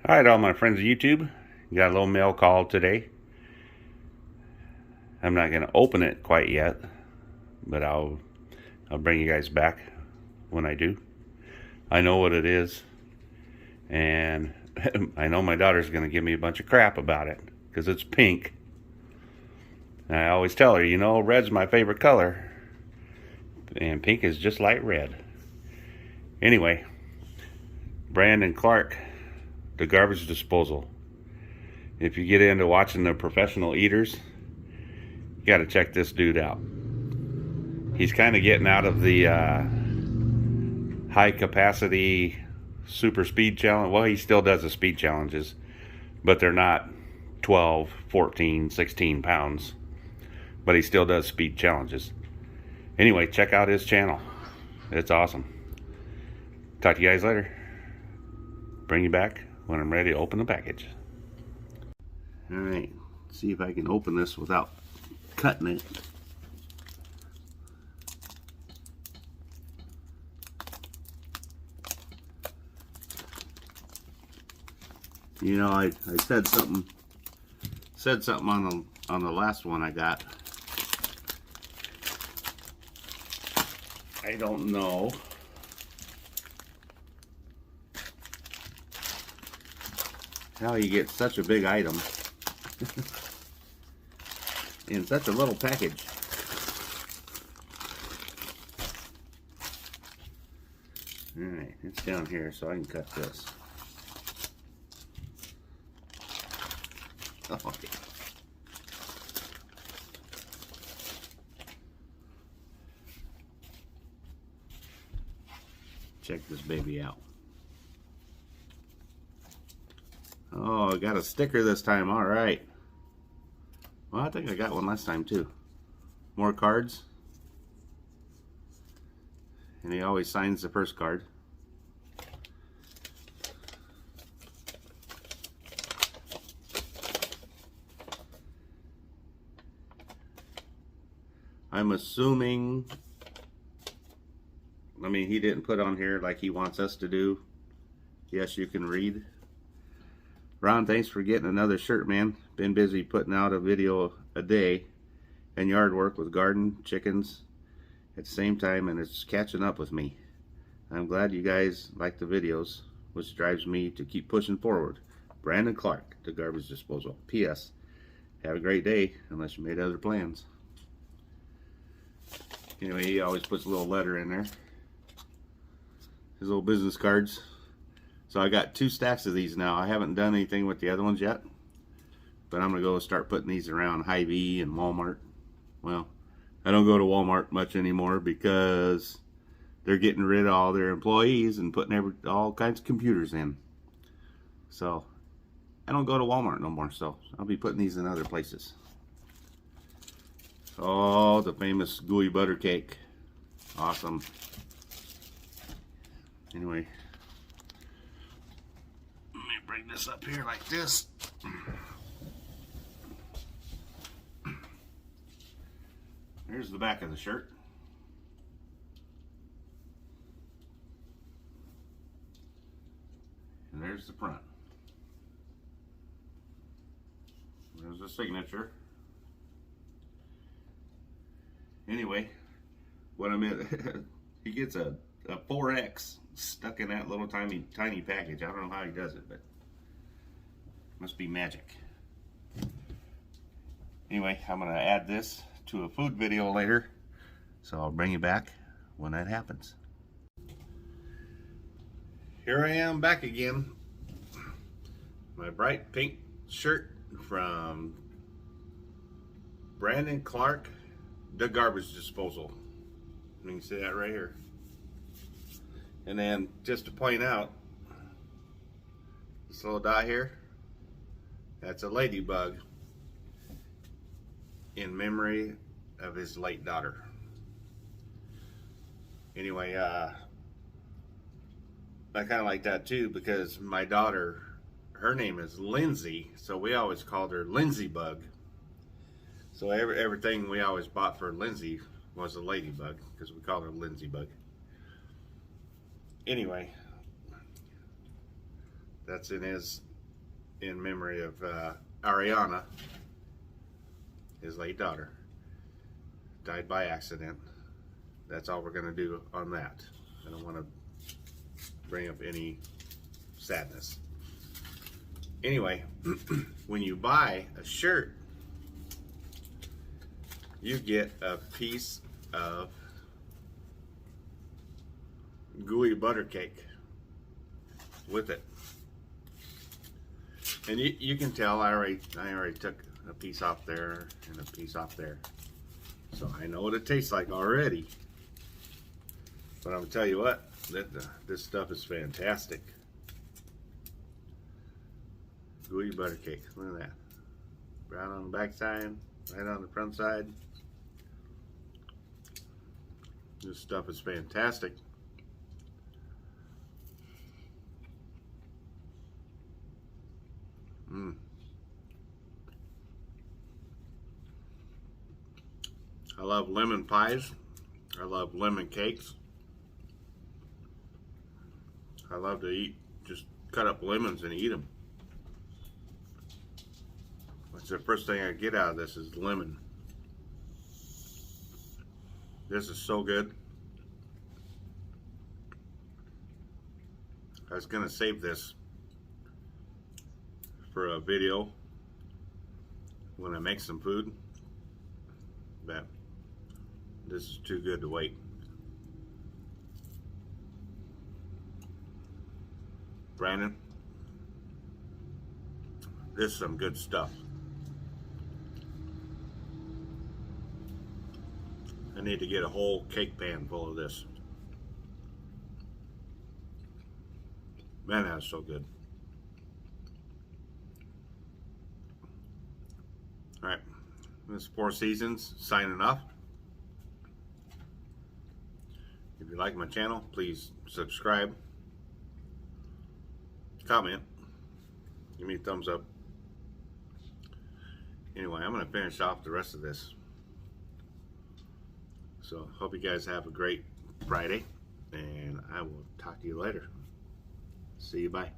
Alright, all my friends of YouTube, got a little mail call today. I'm not going to open it quite yet, but I'll bring you guys back when I do. I know what it is, and I know my daughter's going to give me a bunch of crap about it, because it's pink. And I always tell her, you know, red's my favorite color, and pink is just like red. Anyway, Brandon Clark, the garbage disposal. If you get into watching the professional eaters, you got to check this dude out. He's kind of getting out of the high capacity super speed challenge. Well, he still does the speed challenges, but they're not 12, 14, 16 pounds. But he still does speed challenges. Anyway, check out his channel. It's awesome. Talk to you guys later. Bring you back when I'm ready to open the package. Alright, see if I can open this without cutting it. You know, I said something on the last one I got. I don't know how you get such a big item in such a little package. Alright, it's down here so I can cut this. Oh, yeah. Check this baby out. Oh, I got a sticker this time. All right. Well, I think I got one last time too. More cards. And he always signs the first card. I'm assuming, I mean, he didn't put on here like he wants us to do. Yes, you can read. Ron, thanks for getting another shirt, man. Been busy putting out a video a day and yard work with garden, chickens at the same time, and it's catching up with me. I'm glad you guys like the videos, which drives me to keep pushing forward. Brandon Clark, the garbage disposal. P.S. Have a great day, unless you made other plans. Anyway, he always puts a little letter in there. His little business cards. So I got 2 stacks of these now. I haven't done anything with the other ones yet, but I'm gonna go start putting these around Hy-Vee and Walmart. Well, I don't go to Walmart much anymore because they're getting rid of all their employees and putting all kinds of computers in. So I don't go to Walmart no more, so I'll be putting these in other places. Oh, the famous gooey butter cake. Awesome. Anyway, let me bring this up here like this. There's the back of the shirt. And there's the front. There's the signature. Anyway, what I meant, he gets a 4X stuck in that little tiny package. I don't know how he does it, but must be magic. Anyway, I'm gonna add this to a food video later, so I'll bring you back when that happens. Here I am back again. My bright pink shirt from Brandon Clark, the garbage disposal. You can see that right here. And then just to point out, this little dot here, that's a ladybug in memory of his late daughter. Anyway, I kind of like that too because my daughter, her name is Lindsay, so we always called her Lindsay Bug. So everything we always bought for Lindsay was a ladybug because we called her Lindsay Bug. Anyway, that's in his in memory of Ariana, his late daughter, died by accident. That's all we're going to do on that. I don't want to bring up any sadness. Anyway, when you buy a shirt, you get a piece of gooey butter cake with it. And you can tell I already took a piece off there and a piece off there. So I know what it tastes like already. But I'm gonna tell you what, this stuff is fantastic. Gooey butter cake, look at that. Brown on the back side, right on the front side. This stuff is fantastic. I love lemon pies. I love lemon cakes. I love to just cut up lemons and eat them. That's the first thing I get out of this is lemon. This is so good. I was gonna save this for a video when I make some food, but this is too good to wait. Brandon, this is some good stuff. I need to get a whole cake pan full of this. Man, that's so good. All right, this is Four Seasons signing off. If you like my channel, please subscribe, comment, give me a thumbs up. Anyway, I'm going to finish off the rest of this. So, hope you guys have a great Friday, and I will talk to you later. See you, bye.